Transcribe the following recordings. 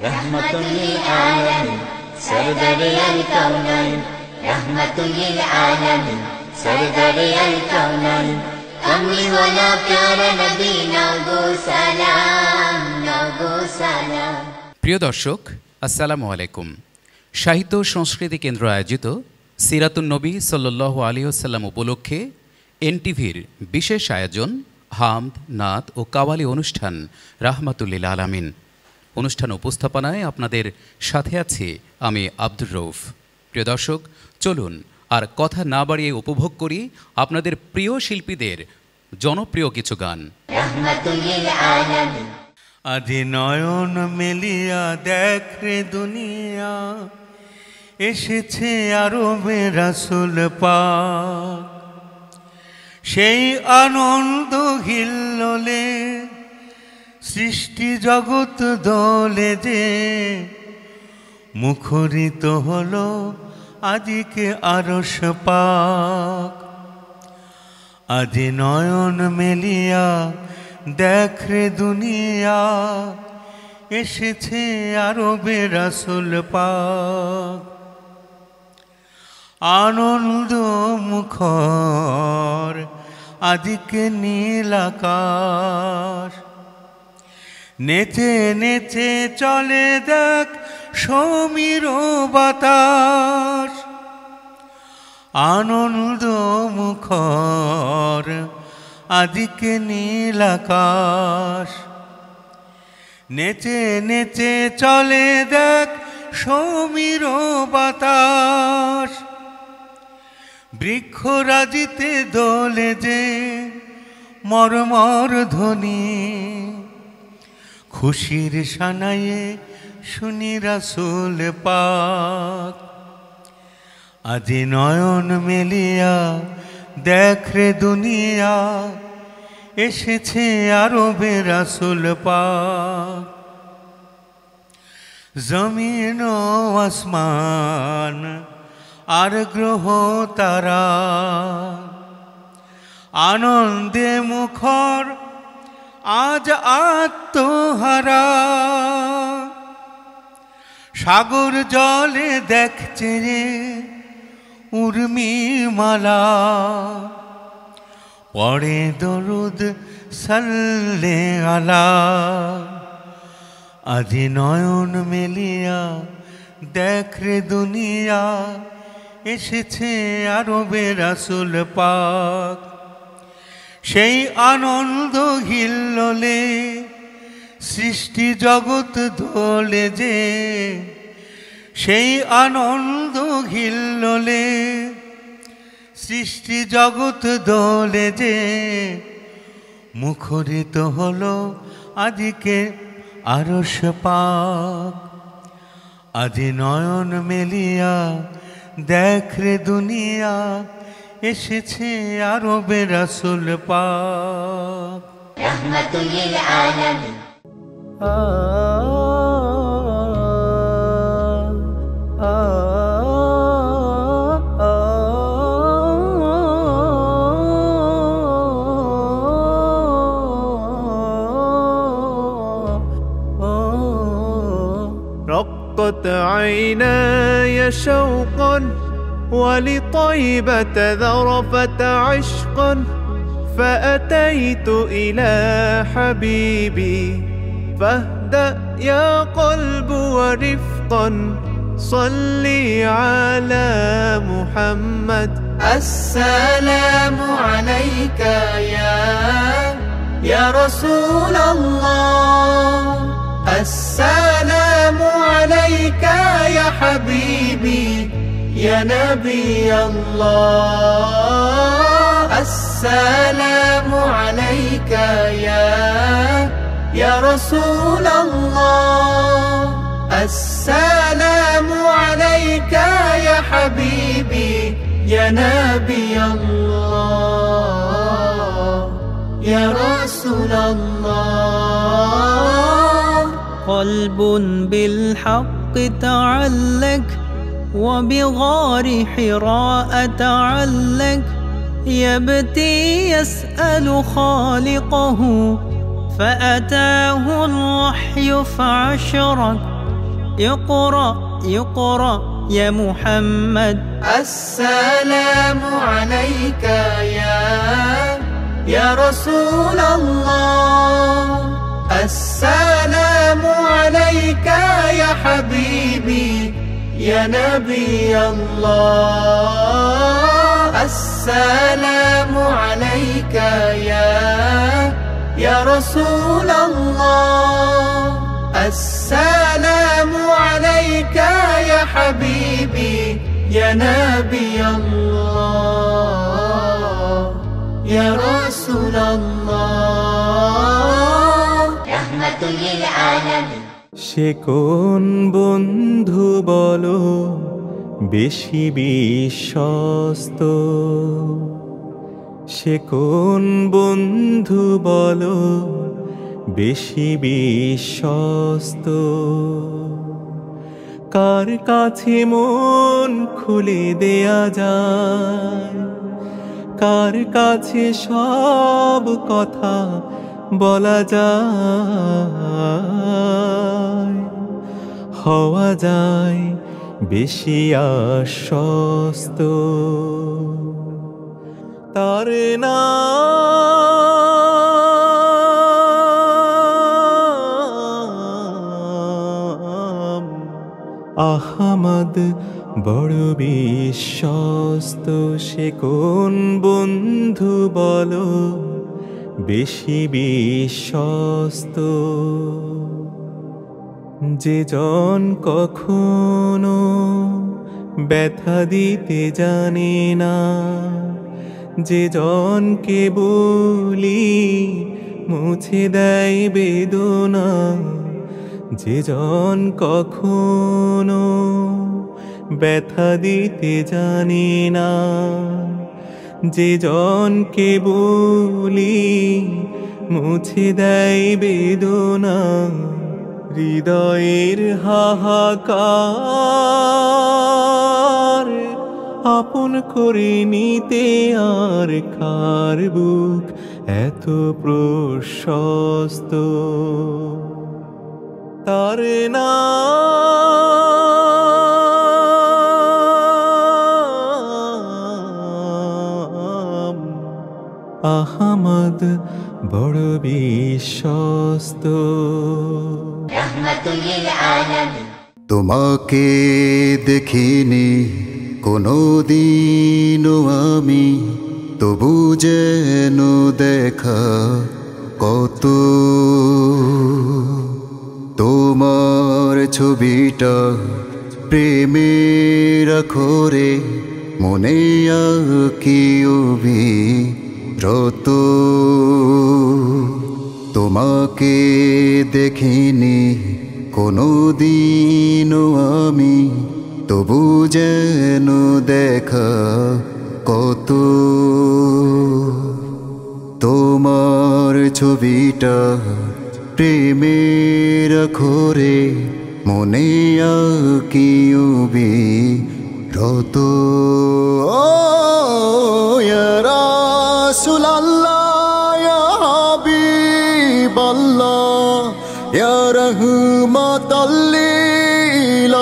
रहमतुल लिल आलमीन सरदारे अल कौनैन रहमतुल लिल आलमीन सरदारे अल कौनैन कमली वाला प्यारा नबी नगो सलाम। প্রিয় দর্শক আসসালামু আলাইকুম। সাহিত্য সংস্কৃতি কেন্দ্র আয়োজিত সিরাতুন নবী সাল্লাল্লাহু আলাইহি ওয়াসাল্লাম উপলক্ষে এনটিভির বিশেষ আয়োজন হামদ, নাত ও কাওয়ালি অনুষ্ঠান রাহমাতুল লিল আলামিন। অনুষ্ঠান উপস্থাপনায় আপনাদের সাথে আছি আমি আব্দুর রউফ। প্রিয় দর্শক, চলুন আর কথা না বাড়িয়ে উপভোগ করি আপনাদের প্রিয় শিল্পীদের জনপ্রিয় কিছু গান। रहमतुल लिल आलमीन আজি নয়ন মেলিয়া দেখ রে দুনিয়া, এসেছে আরবে রাসূল পাক। সেই আনন্দ হিল্লোলে সৃষ্টি জগৎ দোলে যে, মুখরিত হলো আদিকে আরশ পাক। আজি নয়ন মেলিয়া দেখ রে দুনিয়া, এসেছে আরবে রাসূল পাক। আনন্দ মুখর আদিকে নীল আকাশ, নেচে নেচে চলে দেখ সমীর বাতাস। আনন্দ মুখর আদিকে নীল আকাশ, নেচে নেচে চলে দেখ সমীর বাতাস। বৃক্ষরাজিতে দোলে যে মর্মর ধ্বনি, খুশির সানায়ে শুনি রাসূল পাক। আজি নয়ন মেলিয়া দেখ রে দুনিয়া, এসেছে আরবে রাসূল পাক। জমিন ও আসমান আর গ্রহ তারা, আনন্দে মুখর আজ আত্মহারা। সাগর জলে দেখছে রে উর্মিমালা, পড়ে দরুদ সাল্লে আলা। আজি নয়ন মেলিয়া দেখ রে দুনিয়া, এসেছে আরবে রাসূল পাক। সেই আনন্দ হিল্লোলে সৃষ্টি জগৎ দোলে যে, সেই আনন্দ হিল্লোলে সৃষ্টি জগৎ দোলে যে, মুখরিত হলো আদিকে আরশ পাক। আজি নয়ন মেলিয়া দেখ রে দুনিয়া, এসেছে আরবে রাসূল পাক। रहमतुल लिल आलमीन رقت عيناي شوقا ولطيبة ذرفت عشقا، فأتيت إلى حبيبي فاهدأ يا قلب ورفقا، صلي على محمد. السلام عليك يا رسول الله، السلام عليك يا حبيبي يا نبي الله. السلام عليك يا رسول الله، السلام عليك يا حبيبي يا نبي الله يا رسول الله. قلب بالحق تعلق وبغار حراء تعلق، يبتي يسأل خالقه فأتاه الوحي فعشرك، اقرأ اقرأ يا محمد. السلام عليك يا رسول الله. السلام عليك يا حبيبي يا نبي الله. السلام عليك يا رسول الله. السلام عليك يا حبيبي يا نبي الله يا رسول الله. رحمة للعالمين. সে কোন বন্ধু বলো বেশি বিশ্বস্ত, সে কোন বন্ধু বলো বেশি বিশ্বস্ত, কার কাছে মন খুলে দেয়া যায়, কার কাছে সব কথা বলা যায়, হওয়া যায় বেশি আশ্বস্ত। তার নাম আহমদ বড় বিশ্বস্ত। সে কোন বন্ধু বলো বেশি বিশ্বস্ত, যে জন কখনো ব্যথা দিতে জানে না, যে জনকে বলি মুছে দেয় বেদনা, যে জন কখনো ব্যথা দিতে জানে না, যে জনকে বলি মুছে দেয় বেদনা, হৃদয়ের হাহাকার আপন করে নিতে আর কার বুক এত প্রশস্ত। তার নাম আহমদ বড় বিশ্বস্ত। তোমাকে দেখিনি কোনোদিনও আমি, তবু যেন দেখা কত, তোমার ছবিটা প্রেমের আখরে মনে আঁকি অবিরত। তোমাকে দেখিনি কোনোদিনও আমি, তবু যেন দেখা কত, তোমার ছবিটা প্রেমের আখরে মনে আঁকি অবিরত। ইয়া রাসূলুল্লাহ ইয়া হাবিবাল্লাহ ইয়া রাহমাতাল লিল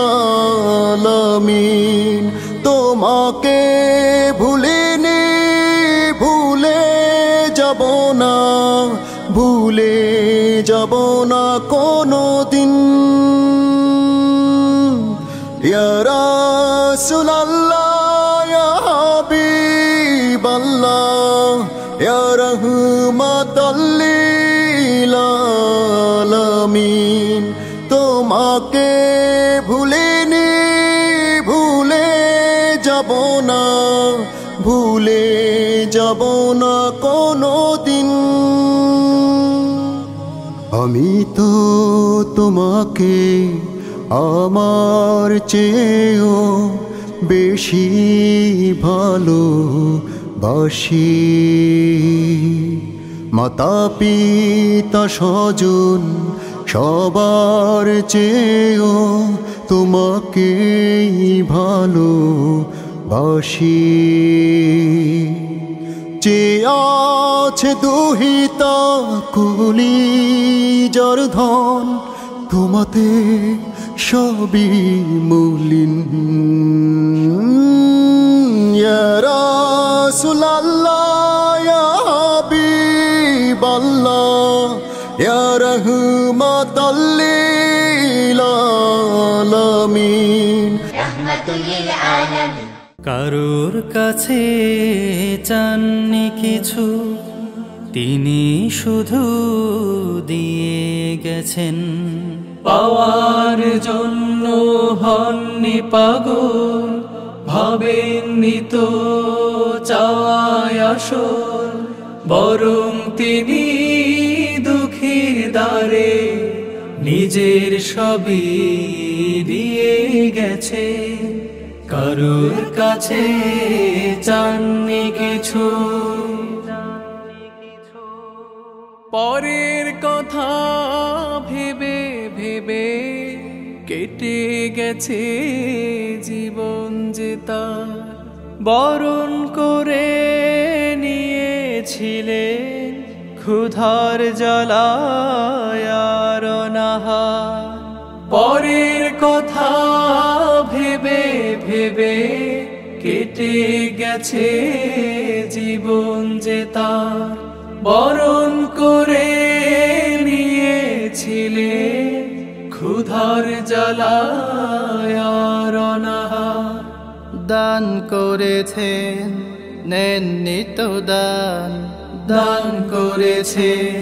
আলামিন। তোমাকে ভুলিনি, ভুলে যাব না, ভুলে যাব না কোনোদিন। ইয়া রাসূলুল্লাহ ইয়া হাবিবাল্লাহ ইয়া রাহমাতাল লিল আলামিন। তোমাকে ভুলিনি, ভুলে যাব না, ভুলে যাব না কোনোদিন। আমি তো তোমাকে আমার চেয়েও বেশি ভালোবাসি, মাতা পিতা স্বজন সবার চেয়েও তোমাকেই ভালোবাসি। যে আছে দুহিতা কলিজার ধন, তোমাতে সব সবই মলিন। ইয়া রাসূলুল্লাহ ইয়া হাবিবাল্লাহ ইয়া রাহমাতাল লিল আলামিন রাহমাতুল লিল আলামিন। কারোর কাছে চাননি কিছু, তিনি শুধু দিয়ে গেছেন। পাওয়ার জন্য হননি পাগল, ভাবেননি তো চাওয়ায় আসল, বরং তিনি দুঃখীর দ্বারে নিজের সবই দিয়ে গেছে। কারোর কাছে চাননি কিছু, পরের কথা ভেবে ভেবে কেটে গেছে জীবন যে তার। বরণ করে নিয়েছিলেন ক্ষুধার জ্বালায় আর অনাহার। পরের কথা ভেবে ভেবে কেটে গেছে জীবন যে তার। বরণ করে নিয়েছিলেন ক্ষুধার জ্বালায় আর অনাহার। দান করেছেন নেননি তো দান, দান করেছেন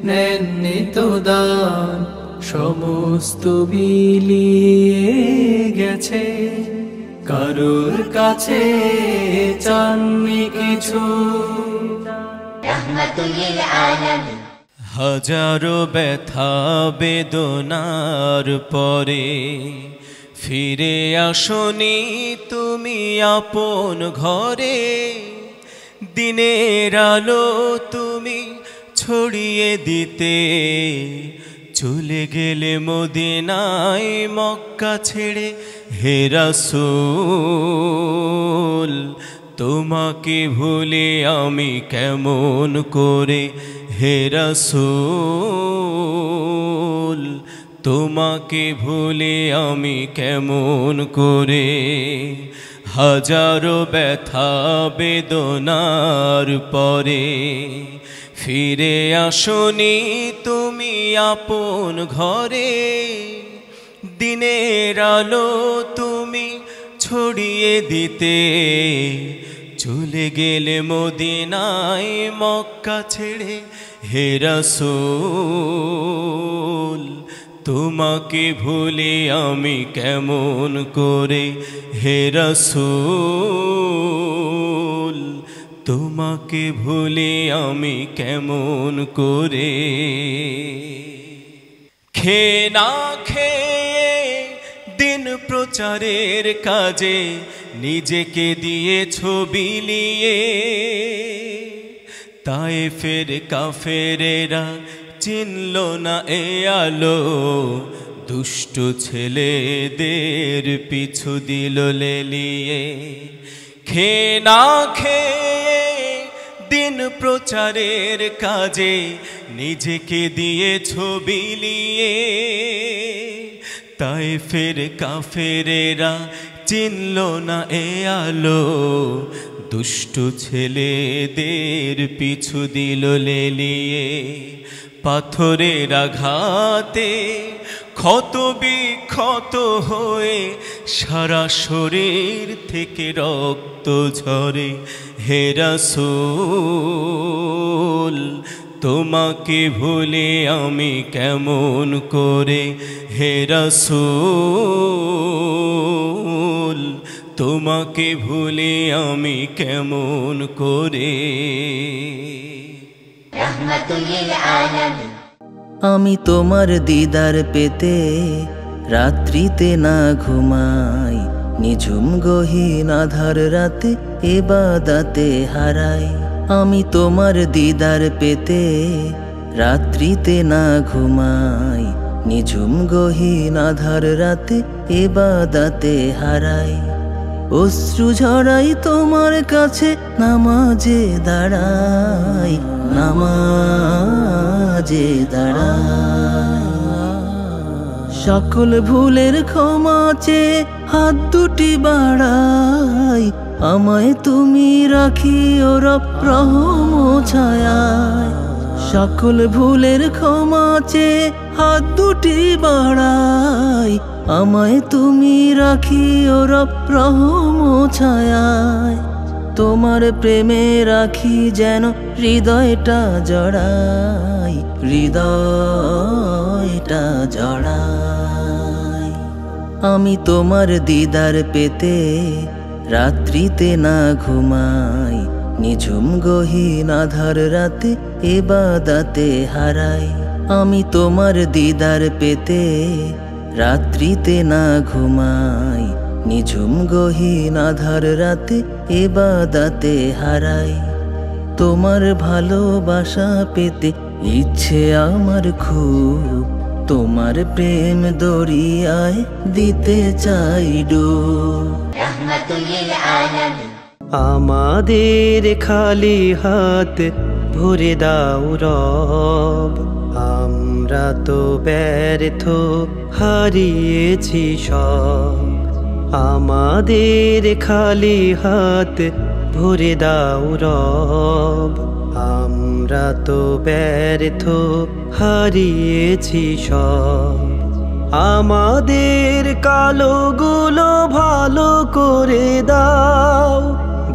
নেননি তো দান, সমস্ত বিলিয়ে গেছে। কারোর কাছে চাননি কিছু, রাহমাতুল লিল আলামিন। হাজারো ব্যথা বেদনার পরে ফিরে আসনি তুমি আপন ঘরে। দিনের আলো তুমি ছড়িয়ে দিতে চলে গেলে মদিনায় মক্কা ছেড়ে। হে রাসূল তোমাকে ভুলে আমি কেমন করে, হে রাসূল তোমাকে ভুলে আমি কেমন করে। হাজারো ব্যথা বেদনার পরে ফিরে আসনি তুমি আপন ঘরে। দিনের আলো তুমি ছড়িয়ে দিতে চলে গেলে মদিনায় মক্কা ছেড়ে। হে রাসূল তোমাকে ভুলে আমি কেমন করে, হে রাসূল তোমাকে ভুলে আমি কেমন করে। খেয়ে না খেয়ে দিন প্রচারের কাজে নিজেকে দিয়েছ বিলিয়ে। তায়েফের কাফেরেরা চিনল না এ আলো, দুষ্ট ছেলেদের পিছু দিল লেলিয়ে। খেয়ে না খেয়ে দিন প্রচারের কাজে নিজেকে দিয়েছ বিলিয়ে। তায়েফের কাফেরেরা চিনল না এ আলো, দুষ্ট ছেলেদের পিছু দিল লেলিয়ে। পাথরের আঘাতে ক্ষত বিক্ষত হয়ে সারা শরীর থেকে রক্ত ঝরে। হে রাসূল তোমাকে ভুলে আমি কেমন করে, হে রাসূল তোমাকে ভুলে আমি কেমন করে। রাহমাতুল লিল আলামিন। আমি তোমার দিদার পেতে রাত্রিতে না ঘুমাই, নিঝুম গহীন আধার রাতে ইবাদতে হারাই। আমি তোমার দিদার পেতে রাত্রিতে না ঘুমাই, নিঝুম গহীন আধার রাতে ইবাদতে হারাই। অশ্রু ঝরাই তোমার কাছে নামাজে দাঁড়াই, নামাজে দাঁড়াই। সকল ভুলের ক্ষমা চেয়ে হাত দুটি বাড়াই, আমায় তুমি রাখিও রব রহম ছায়ায়। সকল ভুলের ক্ষমা চেয়ে হাত দুটি বাড়াই, আমায় তুমি রাখিও রব রহম ছায়ায়। তোমার প্রেমে রাখি যেন হৃদয়টা জড়াই, হৃদয়টা জড়াই। আমি তোমার দিদার পেতে রাত্রিতে না ঘুমাই, নিঝুম গহীন আধার রাতে ইবাদতে হারাই। আমি তোমার দিদার পেতে রাত্রিতে না ঘুমাই, নিঝুম গহীন আধার রাতে ইবাদতে হারাই। তোমার ভালোবাসা পেতে ইচ্ছে আমার খুব, তোমার প্রেম দরিয়ায় দিতে চাই ডুব। রাহমাতুল লিল আলামিন। আমাদের খালি হাত ভরে দাও রব, আমরা তো ব্যর্থ হারিয়েছি সব। আমাদের খালি হাত ভরে দাও রব, আমরা তো ব্যর্থ হারিয়েছি সব। আমাদের কালোগুলো ভালো করে দাও,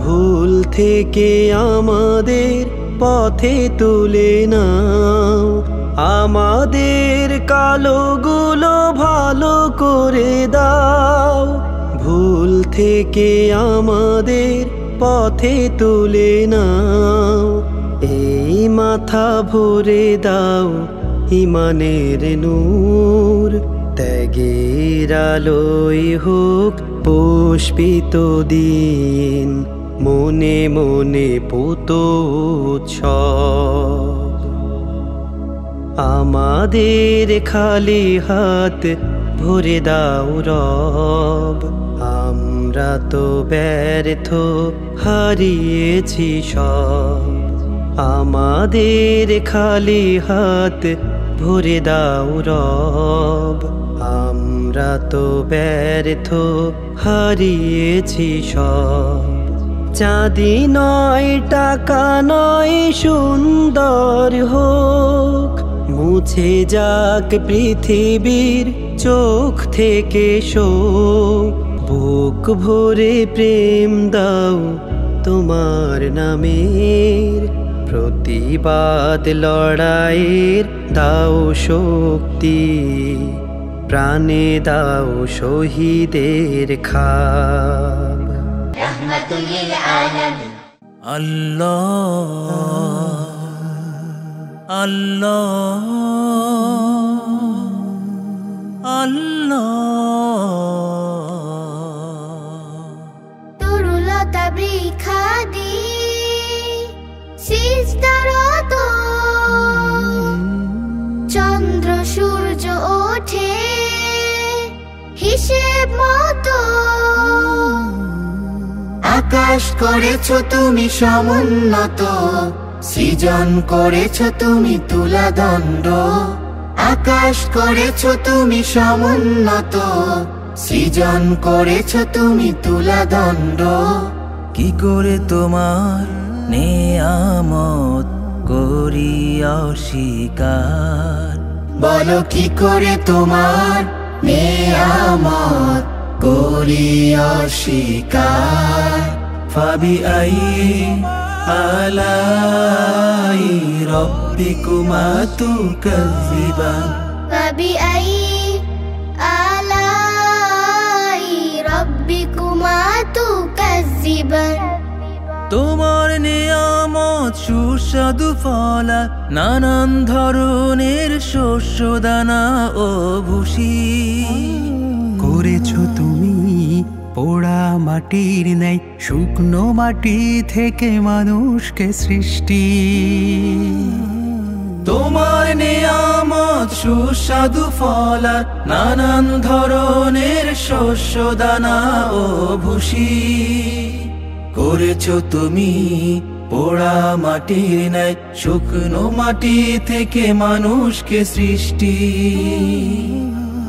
ভুল থেকে আমাদের পথে তুলে নাও। আমাদের কালোগুলো ভালো করে দাও, ভুল থেকে আমাদের পথে তুলে নাও। এই মাথা ভরে দাও ইমানের নূর, ত্যাগের আলোয় হোক পুষ্পিত দিন, মনে মনে পুত উৎসব। আমাদের খালি হাত ভরে দাও রব, আমরা তো ব্যর্থ হারিয়েছি সব। আমাদের খালি হাত ভরে দাও রব, আমরা তো ব্যর্থ হারিয়েছি সব। চাঁদি নয় টাকা নয় সুন্দর হোক, মুছে যাক পৃথিবীর চোখ থেকে শোক। বুক ভরে প্রেম দাও তোমার নামের, প্রতিবাদ লড়াইয়ের দাও শক্তি, প্রাণে দাও শহীদের খাব। রাহমাতুল লিল আলামিন। আল্লাহ আল্লাহ আল্লাহ। তরুলতা বৃক্ষাদি সিজদারত, চন্দ্র সূর্য ওঠে হিসেব মতো। আকাশ করেছ তুমি সমুন্নত, সৃজন করেছ তুমি তুলাদণ্ড। আকাশ করেছ তুমি সমুন্নত, সৃজন করেছ তুমি তুলাদণ্ড। কি করে তোমার নেয়ামত করি অস্বীকার, বলো কি করে তোমার নেয়ামত করি অস্বীকার। ফাবিআই আলাই রব্বিকুমা তুকাযিবান, ফাবিআই আলাই রব্বিকুমা তুকাযিবান। তোমার নিয়ামত সুস্বাদু ফলা, নানান ধরনের শস্য দানা ও ভুসি। করেছো তুমি পোড়া মাটির ন্যায়, শুকনো মাটি থেকে মানুষকে সৃষ্টি। তোমার নিয়ামত সুস্বাদু ফলা, নানান ধরনের শস্য দানা ও ভুসি। করেছো তুমি পোড়া মাটির ন্যায়, শুকনো মাটি থেকে মানুষকে সৃষ্টি।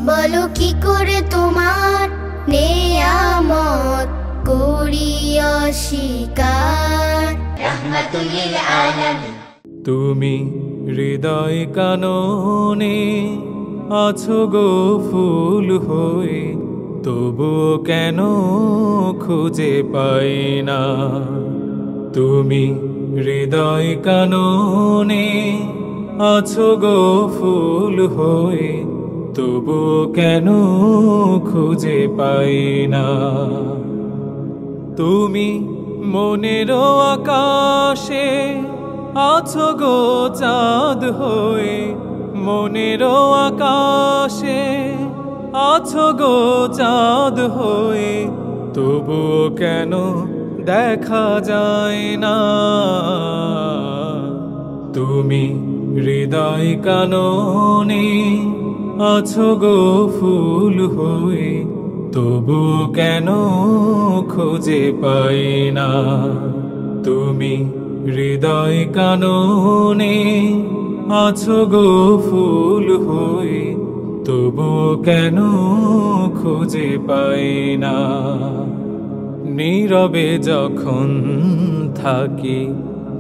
বলো কি করে তোমার নেয়ামত করি অস্বীকার। রাহমাতুল লিল আলামিন। তুমি হৃদয় কাননে আছো গো ফুল হয়ে, তবুও কেন খুঁজে পাই না। তুমি হৃদয় কাননে আছো গো ফুল হয়ে, তবুও কেন খুঁজে পাই না। তুমি মনের আকাশে আছো গো চাঁদ হয়ে, মনের আকাশে আছো গো চাঁদ হয়ে, তবুও কেন দেখা যায় না। তুমি হৃদয় কাননে আছো গো ফুল হয়ে, তবুও কেন খুঁজে পাই না। তুমি হৃদয় কাননে আছো গো ফুল হয়ে, তবুও কেন খুঁজে পাই না। নীরবে যখন থাকি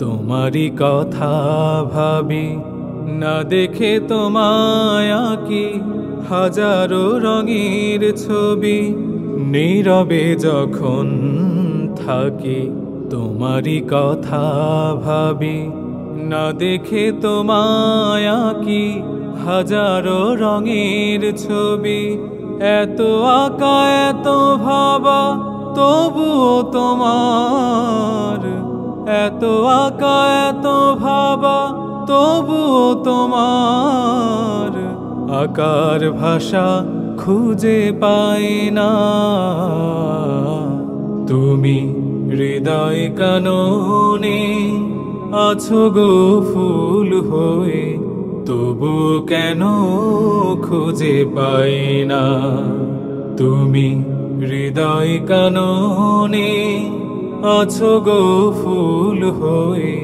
তোমারই কথা ভাবি, না দেখে তোমায় আঁকি হাজারো রঙের ছবি। নীরবে যখন থাকি তোমারই কথা ভাবি, না দেখে তোমায় আঁকি হাজারো রঙের ছবি। এত আঁকা এত ভাবা তবুও তোমার, এত আঁকা এত ভাবা তবুও তোমার আকার ভাষা খুঁজে পাই না। তুমি হৃদয় কাননে আছো গো ফুল হয়ে, তবু কেন খুঁজে পাই না। তুমি হৃদয় কাননে আছো গো ফুল হয়ে,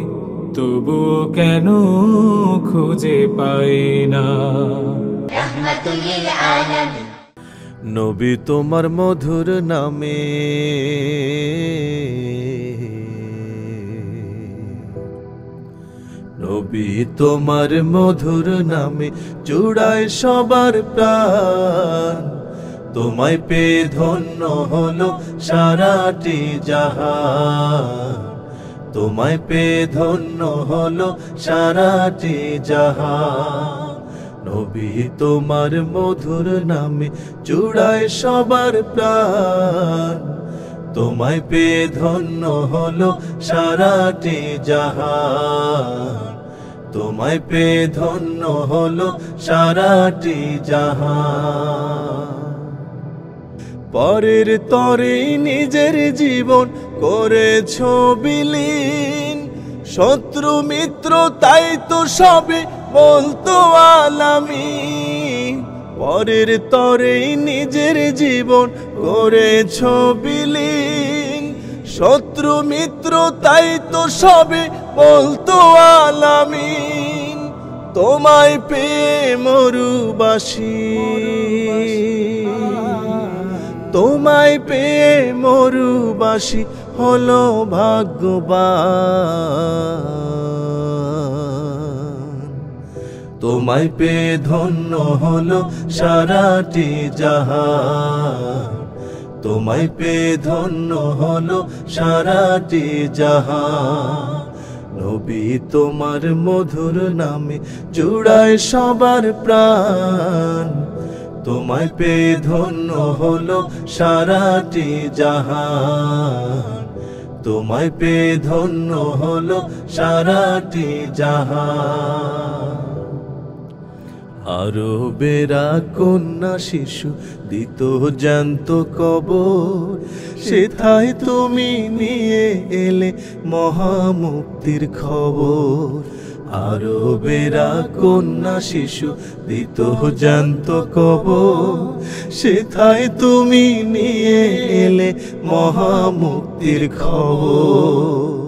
তবু কেন খুঁজে পাই না। রাহমাতুল লিল আলামিন। নবী তোমার মধুর নামে নবী তোমার মধুর নামে জুড়ায় সবার প্রাণ। তোমায় পেয়ে ধন্য হলো সারাটি জাহান। তোমায় পেয়ে ধন্য হলো সারাটি জাহান। নবী তোমার মধুর নামে জুড়ায় সবার প্রাণ। তোমায় পেয়ে ধন্য হলো সারাটি জাহান। তোমায় পেয়ে ধন্য হলো সারাটি জাহান। পরের তরে নিজের জীবন করেছো বিলীন। শত্রু মিত্র তাই তো সবে বলতো আলামিন। পরের তরে নিজের জীবন করেছো বিলীন। শত্রু মিত্র তাই তো সবে বলতো আলামিন। তোমায় পেয়ে মরুবাসী, তোমায় পেয়ে মরুবাসী হলো ভাগ্যবান। তোমায় পেয়ে ধন্য হলো সারাটি জাহান। তোমায় পেয়ে ধন্য হলো সারাটি জাহান। নবী তোমার মধুর নামে জুড়ায় সবার প্রাণ। তোমায় পেয়ে ধন্য হলো সারাটি জাহান। তোমায় পেয়ে ধন্য হলো সারাটি জাহান। আরবেরা কন্যা শিশু দিত জ্যান্ত কবর। সেথায় তুমি নিয়ে এলে মহামুক্তির খবর। আরবেরা কন্যা শিশু দিত জ্যান্ত কবর। সেথায় তুমি নিয়ে এলে মহামুক্তির খবর।